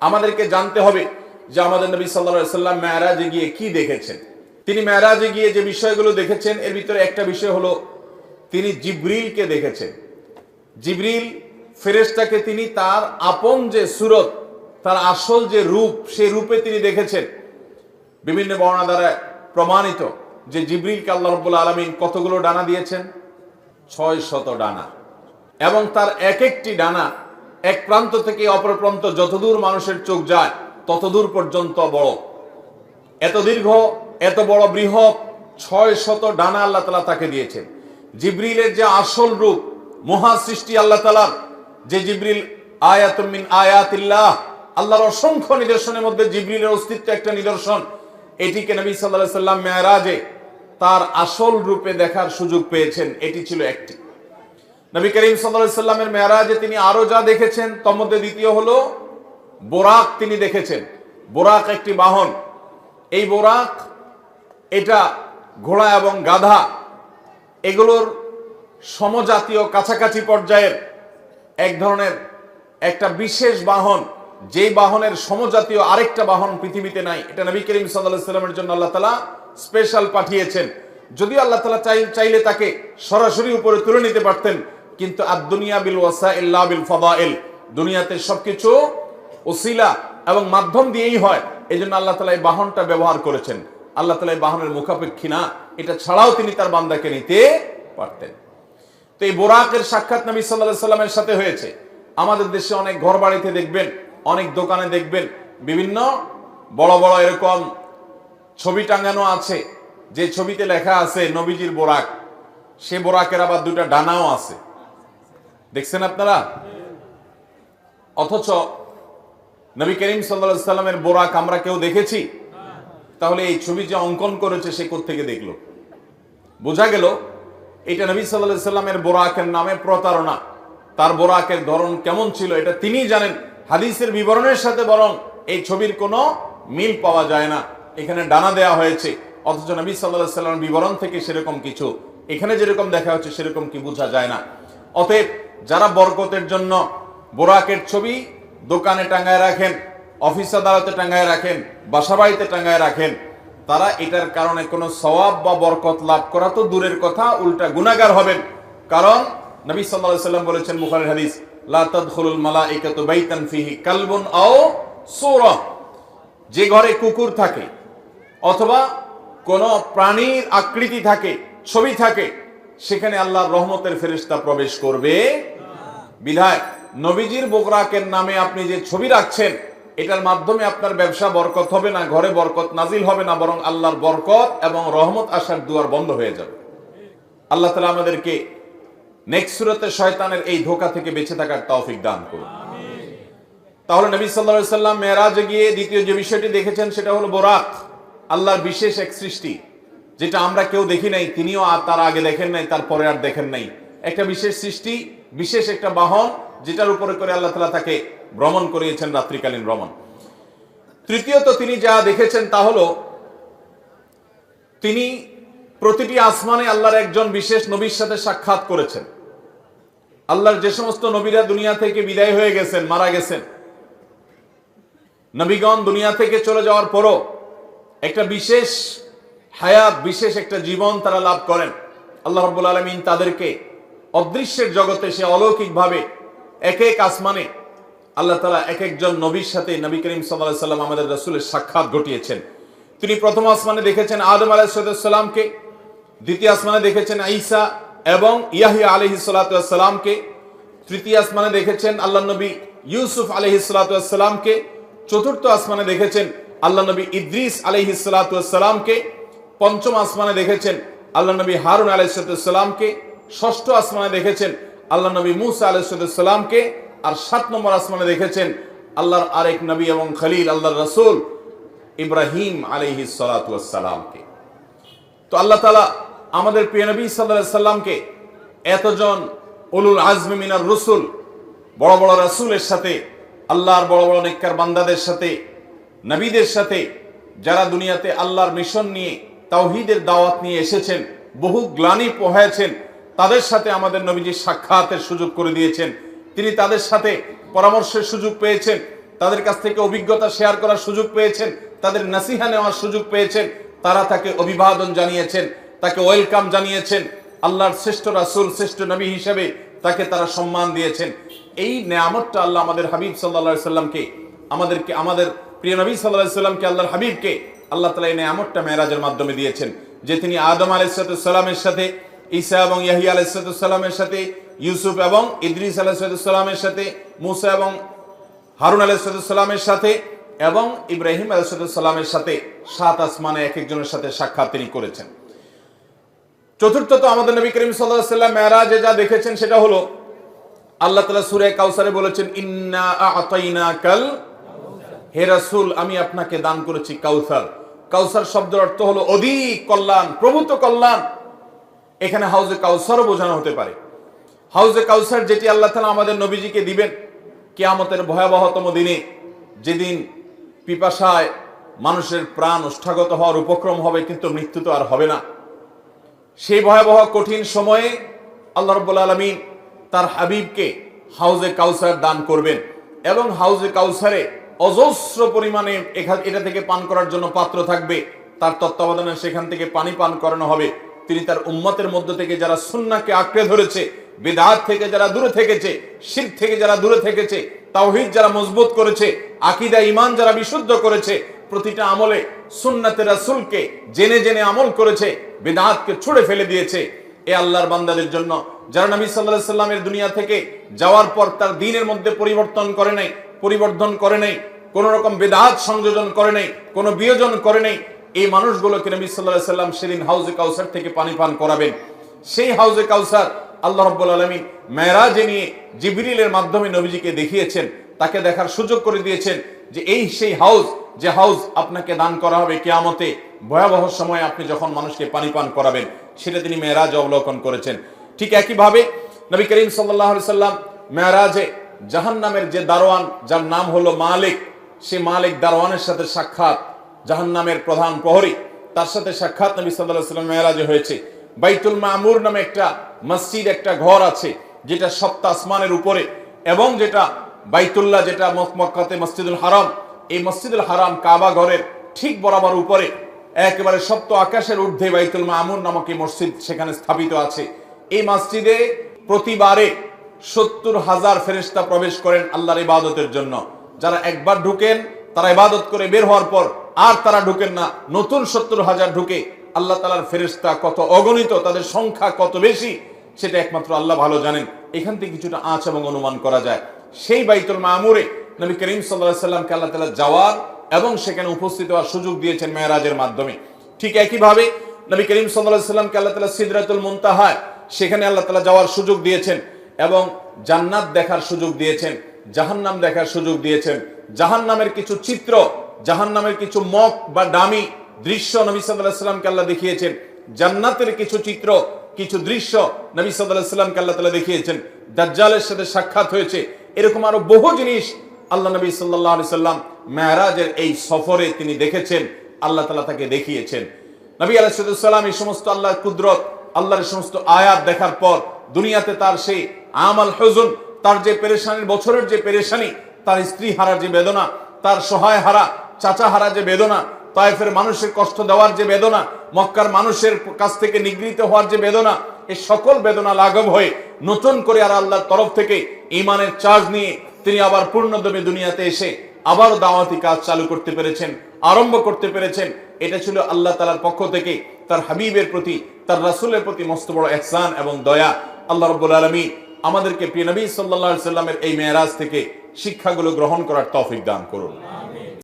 আমাদেরকে জানতে হবে যে আমাদের নবী সাল্লাল্লাহু আলাইহি ওয়াসাল্লাম মেরাজে গিয়ে কি দেখেছেন। তিনি মেরাজে গিয়ে যে বিষয়গুলো দেখেছেন এর ভিতরে একটা বিষয় হলো তিনি জিবরিলকে দেখেছেন। জিবরিল ফেরেশতাকে তিনি তার আপন যে সুরত, তার আসল যে রূপ, সেই রূপে তিনি দেখেছেন। বিভিন্ন বর্ণনা দ্বারা প্রমাণিত যে জিবরিলকে আল্লাহ রাব্বুল আলামিন কতগুলো ডানা দিয়েছেন? 600 ডানা। এবং তার এক একটি ডানা এক প্রান্ত থেকে অপর প্রান্ত যতদূর মানুষের চোখ যায় ততদূর পর্যন্ত বড়। এত দীর্ঘ, এত বড় বৃহৎ 600 ডানা আল্লাহ তাআলা তাকে দিয়েছেন। জিবরিলের যে আসল রূপ, মহা সৃষ্টি আল্লাহ তাআলার, যে জিবরিল আয়াতুম মিন আয়াতিল্লাহ, আল্লাহর অসংখ্য নিদর্শনের মধ্যে জিবরিলের অস্তিত্ব একটা নিদর্শন। এটিকে নবী সাল্লাল্লাহু আলাইহি সাল্লাম মেরাজে তার আসল রূপে দেখার সুযোগ পেয়েছেন। এটি ছিল একটি। নবী করিম সাল্লাল্লাহু আলাইহি সাল্লামের মেরাজে তিনি আরো যা দেখেছেন তার মধ্যে দ্বিতীয় হলো বোরাক তিনি দেখেছেন। বোরাক একটি বাহন। এই বোরাক এটা ঘোড়া এবং গাধা এগুলোর সমজাতীয় কাছাকাছি পর্যায়ের এক ধরনের একটা বিশেষ বাহন, যেই বাহনের সমজাতীয় আরেকটা বাহন পৃথিবীতে নাই। এটা নবী করিম সাল্লাল্লাহু আলাইহি সাল্লামের জন্য আল্লাহ তাআলা স্পেশাল পাঠিয়েছেন। যদিও আল্লাহ তাআলা চাইলে তাকে সরাসরি উপরে তুলে নিতে পারতেন, কিন্তু আদ-দুনিয়া বিল ওয়াসাইল লা বিল ফাদাইল, দুনিয়াতে সবকিছু ওসিলা এবং মাধ্যম দিয়েই হয়। এইজন্য আল্লাহ তাআলা এই বাহনটা ব্যবহার করেছেন। আল্লাহ তাআলা এই বাহনের মুখাপেক্ষী না, এটা ছাড়াও তিনি তার বান্দাকে নিতে পারতেন। তো এই বোরাকের সাক্ষাৎ নবী সাল্লাল্লাহু আলাইহি সাল্লামের সাথে হয়েছে। আমাদের দেশে অনেক ঘর বাড়িতে দেখবেন, অনেক দোকানে দেখবেন বিভিন্ন বড় বড় এরকম ছবি টাঙানো আছে, যে ছবিতে লেখা আছে নবীজির বোরাক। সে বোরাকের আবার দুটা ডানাও আছে, দেখছেন আপনারা? অথচ নবী করিম সাল্লাল্লাহু আলাইহি সাল্লামের বোরাক আমরা কেউ দেখেছি? তাহলে এই ছবি যে অঙ্কন করেছে সে কোত্থেকে দেখলো? বোঝা গেল এটা নবী সাল্লাল্লাহু আলাইহি সাল্লামের বোরাকের নামে প্রতারণা। তার বোরাকের ধরন কেমন ছিল এটা তিনিই জানেন। হাদিসের বিবরণের সাথে বরং এই ছবির কোনো মিল পাওয়া যায় না। এখানে ডানা দেয়া হয়েছে, অথচ নবী সাল্লাল্লাহু আলাইহি সাল্লামের বিবরণ থেকে সেরকম কিছু, এখানে যেরকম দেখা হচ্ছে সেরকম কি বোঝা যায় না। অতএব যারা বরকতের জন্য বোরাকের ছবি দোকানে টাঙায় রাখেন, অফিস আদালতে টাঙায় রাখেন, বাসাবাড়িতে টাঙায় রাখেন, তারা এটার কারণে কোনো সওয়াব বা বরকত লাভ করা তো দূরের কথা, উল্টা গুনাহগার হবেন। কারণ নবী সাল্লাল্লাহু আলাইহি সাল্লাম বলেছেন বুখারীর হাদিস, লা তাদখুলুল মালাইকাতু বাইতান ফিহি কালবুন আও সূরা, যে ঘরে কুকুর থাকে অথবা কোন প্রাণীর আকৃতি থাকে, ছবি থাকে, সেখানে আল্লাহর রহমতের ফেরেশতা প্রবেশ করবে। বিধায় নবীজির বোরাকের নামে আপনি যে ছবি রাখছেন এটার মাধ্যমে আপনার ব্যবসা বরকত হবে না, ঘরে বরকত নাজিল হবে না, বরং আল্লাহর বরকত এবং রহমত আসার দুয়ার বন্ধ হয়ে যাবে। আল্লাহ তাআলা আমাদেরকে নেক্সট সূরাতে শয়তানের এই ধোঁকা থেকে বেঁচে থাকার তৌফিক দান করুন। তাহলে নবী সাল্লাল্লাহু আলাইহি সাল্লাম মেরাজে গিয়ে দ্বিতীয় যে বিষয়টি দেখেছেন সেটা হলো বোরাক, আল্লাহর বিশেষ এক সৃষ্টি, যেটা আমরা কেউ দেখি নাই, তিনিও আর তার আগে দেখেন নাই, তারপরে আর দেখেন নাই। একটা বিশেষ সৃষ্টি, বিশেষ একটা বাহন, যেটার উপরে করে আল্লাহ তাআলা তাকে ভ্রমণ করিয়েছেন, রাত্রিকালীন ভ্রমণ। তৃতীয়ত তিনি যা দেখেছেন তা হলো তিনি প্রতিটি আসমানে আল্লাহর একজন বিশেষ নবীর সাথে সাক্ষাৎ করেছেন। আল্লাহর যে সমস্ত নবীরা দুনিয়া থেকে বিদায় হয়ে গেছেন, মারা গেছেন, নবীগণ দুনিয়া থেকে চলে যাওয়ার পরও একটা বিশেষ হায়াত, বিশেষ একটা জীবন তারা লাভ করেন। আল্লাহ রাব্বুল আলামিন তাদেরকে অদৃশ্যের জগতে সে অলৌকিকভাবে এক এক আসমানে আল্লাহ তাআলা এক একজন নবীর সাথে নবী করিম সাল্লাল্লাহু আলাইহি সাল্লাম আমাদের রাসূলের সাক্ষাৎ ঘটিয়েছেন। তিনি প্রথম আসমানে দেখেছেন আদম আলাইহিস সালামকে, দ্বিতীয় আসমানে দেখেছেন ঈসা এবং ইয়াহইয়া আলাইহিস সালামকে, তৃতীয় আসমানে দেখেছেন আল্লাহ নবী ইউসুফ আলাইহিস সালামকে, চতুর্থ আসমানে দেখেছেন আল্লাহ নবী ইদ্রিস আলাইহিস সালামকে, পঞ্চম আসমানে দেখেছেন আল্লাহ নবী হারুন আলাইহিস সালামকে, ষষ্ঠ আসমানে দেখেছেন আল্লাহ নবী মুসা আলাইহিস সালামকে, আর 7 নম্বর আসমানে দেখেছেন আল্লাহর আরেক নবী এবং খলিল আল্লাহর রাসূল ইব্রাহিম আলাইহিস সালামকে। তো আল্লাহ তাআলা আমাদের প্রিয় নবী সাল্লাল্লাহু আলাইহি সাল্লামকে এতজন উলুল আজমি মিনার রসুল, বড় বড় রাসূলের সাথে, আল্লাহর বড় বড় নেককার বান্দাদের সাথে, নবীদের সাথে, যারা দুনিয়াতে আল্লাহর মিশন নিয়ে, তাওহীদের দাওয়াত নিয়ে এসেছেন, বহু গ্লানি পোহায়েছেন, তাদের সাথে আমাদের নবীজি সাক্ষাতের সুযোগ করে দিয়েছেন। তিনি তাদের সাথে পরামর্শের সুযোগ পেয়েছেন, তাদের কাছ থেকে অভিজ্ঞতা শেয়ার করার সুযোগ পেয়েছেন, তাদের নাসিহা নেওয়ার সুযোগ পেয়েছেন, তারা তাকে অভিবাদন জানিয়েছেন, তাকে ওয়েলকাম জানিয়েছেন, আল্লাহর শ্রেষ্ঠ রাসূল, শ্রেষ্ঠ নবী হিসেবে তাকে তারা সম্মান দিয়েছেন। এই নেয়ামতটা আল্লাহ আমাদের হাবিব সাল্লাল্লাহু আলাইহি সাল্লামকে, আমাদের প্রিয় নবী সাল্লাল্লাহু আলাইহি সাল্লামকে, আল্লাহর হাবিবকে আল্লাহ তাআলা এই নেয়ামতটা মেরাজের মাধ্যমে দিয়েছেন, যে তিনি আদম আলাইহিস সালামের সাথে, ঈসা এবং ইয়াহইয়া আলাইহিস সালামের সাথে, ইউসুফ এবং ইদ্রিস আলাইহিস সালামের সাথে, মুসা এবং হারুন আলাইহিস সালামের সাথে এবং ইব্রাহিম আলাইহিস সালামের সাথে 7 আসমানে এক একজনের সাথে সাক্ষাৎ তিনি করেছেন। চতুর্থত আমাদের নবী করিম সাল্লাল্লাহু আলাইহি সাল্লাম মেরাজে যা দেখেছেন সেটা হলো, আল্লাহ তাআলা সূরা কাউসারে বলেছেন, ইন্না আ'তাইনাকাল, হে রাসূল আমি আপনাকে দান করেছি কাউসার। কাউসার শব্দের অর্থ হলো অধিক কল্যাণ, প্রভূত কল্যাণ। এখানে হাউজে কাউসারও বোঝানো হতে পারে। হাউজে কাউসার যেটি আল্লাহ তাআলা আমাদের নবীজিকে দিবেন কিয়ামতের ভয়াবহতম দিনে, যেদিন পিপাসায় মানুষের প্রাণ ওষ্ঠাগত হওয়ার উপক্রম হবে, কিন্তু মৃত্যু তো আর হবে না। সেই ভয়াবহ কঠিন সময়ে আল্লাহ রাব্বুল আলামিন তার হাবিবকে হাউজে কাউসার দান করবেন এবং হাউজে কাউসারে অজস্র পরিমাণে এটা থেকে পান করার জন্য পাত্র থাকবে, তার তত্ত্বাবধানে সেখান থেকে পানি পান করানো হবে। তিনি তার উম্মতের মধ্য থেকে যারা সুন্নাহকে আঁকড়ে ধরেছে, বিদআত থেকে যারা দূরে থেকেছে, শিরক থেকে যারা দূরে থেকেছে, তাওহীদ যারা মজবুত করেছে, আকীদা ঈমান যারা বিশুদ্ধ করেছে, প্রতিটা আমলে সুন্নাতে রাসূলকে জেনে জেনে আমল করেছে, বিদআতকে ছুঁড়ে ফেলে দিয়েছে, এ আল্লাহর বান্দাদের জন্য যারা নবী সাল্লাল্লাহু আলাইহি সাল্লামের দুনিয়া থেকে যাওয়ার পর তার দ্বীনের মধ্যে পরিবর্তন করে নাই, কোন রকম বিদআত সংযোজন করে নাই, কোন বিয়োজন করে নাই, এই মানুষগুলোকে নবী সাল্লাল্লাহু আলাইহি সাল্লাম সেদিন হাউজে কাউসার থেকে পানি পান করাবেন। সেই হাউজে কাউসার আল্লাহ রাব্বুল আলামিন মেরাজে নিয়ে জিবরিলের মাধ্যমে নবীজিকে দেখিয়েছেন, তাকে দেখার সুযোগ করে দিয়েছেন যে এই সেই হাউজ, যে হাউজ আপনাকে দান করা হবে কিয়ামতে ভয়াবহ সময়ে আপনি যখন মানুষকে পানি পান করাবেন, সেটা তিনি মেরাজে অবলোকন করেছেন। ঠিক একইভাবে নবী করিম সাল্লাল্লাহু আলাইহি সাল্লাম মেরাজে জাহান্নামের যে দারোয়ান, যার নাম হলো মালিক, সে মালিক দারোয়ানের সাথে সাক্ষাৎ, জাহান্নামের প্রধান প্রহরী, তার সাথে সাক্ষাৎ নবী সাল্লাল্লাহু আলাইহি সাল্লাম মেরাজে হয়েছে। বাইতুল মামুর নামে একটা মসজিদ, একটা ঘর আছে যেটা 7 আসমানের উপরে, এবং যেটা বাইতুল্লাহ, যেটা মক্কাতে মসজিদুল হারাম, এই মসজিদুল হারাম কাবা ঘরের ঠিক বরাবর উপরে একেবারে 7 আকাশের ঊর্ধ্বে বাইতুল মামুর নামক এই মসজিদ সেখানে স্থাপিত আছে। এই মসজিদে প্রতিবারে 70,000 ফেরেশতা প্রবেশ করেন আল্লাহর ইবাদতের জন্য। যারা একবার ঢুকেন তারা ইবাদত করে বের হওয়ার পর আর তারা ঢুকেন না, নতুন 70,000 ঢুকে। আল্লাহ তাআলার ফেরেশতা কত অগণিত, তাদের সংখ্যা কত বেশি, সেটা একমাত্র আল্লাহ ভালো জানেন। এখান থেকে কিছুটা আঁচ এবং অনুমান করা যায়। সেই বাইতুল মামুরে নবী করিম সাল্লাল্লাহু আলাইহি সাল্লামকে আল্লাহ তাআলা যাওয়ার এবং সেখানে উপস্থিত হওয়ার সুযোগ দিয়েছেন মেরাজের মাধ্যমে। ঠিক একইভাবে নবী করিম সাল্লাল্লাহু আলাইহি সাল্লামকে আল্লাহ তাআলা সিদরাতুল মুনতাহা, সেখানে আল্লাহ তাআলা যাওয়ার সুযোগ দিয়েছেন এবং জান্নাত দেখার সুযোগ দিয়েছেন, জাহান্নাম দেখার সুযোগ দিয়েছেন। জাহান্নামের কিছু চিত্র, জাহান্নামের কিছু মক বা ডামি দৃশ্য নবী সাল্লাল্লাহু আলাইহি সাল্লামকে আল্লাহ দেখিয়েছেন। জান্নাতের কিছু চিত্র, কিছু দৃশ্য নবী সাল্লাল্লাহু আলাইহি সাল্লামকে আল্লাহ তাআলা দেখিয়েছেন। দাজ্জালের সাথে সাক্ষাৎ হয়েছে। এরকম আরো বহু জিনিস আল্লাহ নবী সাল্লাল্লাহু আলাইহি সাল্লাম মেরাজের এই সফরে তিনি দেখেছেন, আল্লাহ তাআলা তাকে দেখিয়েছেন। নবী আলাইহিস সালাম এই সমস্ত আল্লাহর কুদরত, আল্লাহর সমস্ত আয়াত দেখার পর দুনিয়াতে তার সেই আমাল হুজুন, তার যে পেরেশানির বছরের যে পেরেশানি, তার স্ত্রী হারার যে বেদনা, তার সহায় হারা চাচা হারা যে বেদনা, তায়েফের মানুষের কষ্ট দেওয়ার যে বেদনা, মক্কার মানুষের কাছ থেকে নিগৃহীত হওয়ার যে বেদনা, এই সকল বেদনা লাঘব হয়ে নতুন করে আর আল্লাহর তরফ থেকে ঈমানের চার্জ নিয়ে তিনি আবার পূর্ণদমে দুনিয়াতে এসে আবার দাওয়াতি কাজ চালু করতে পেরেছেন, আরম্ভ করতে পেরেছেন। এটা ছিল আল্লাহ তাআলার পক্ষ থেকে তার হাবিবের প্রতি, তার রাসূলের প্রতি মস্ত বড় ইহসান এবং দয়া। আল্লাহ রাব্বুল আলামিন আমাদেরকে প্রিয় নবী সাল্লাল্লাহু আলাইহি সাল্লামের এই মেরাজ থেকে শিক্ষাগুলো গ্রহণ করার তৌফিক দান করুন।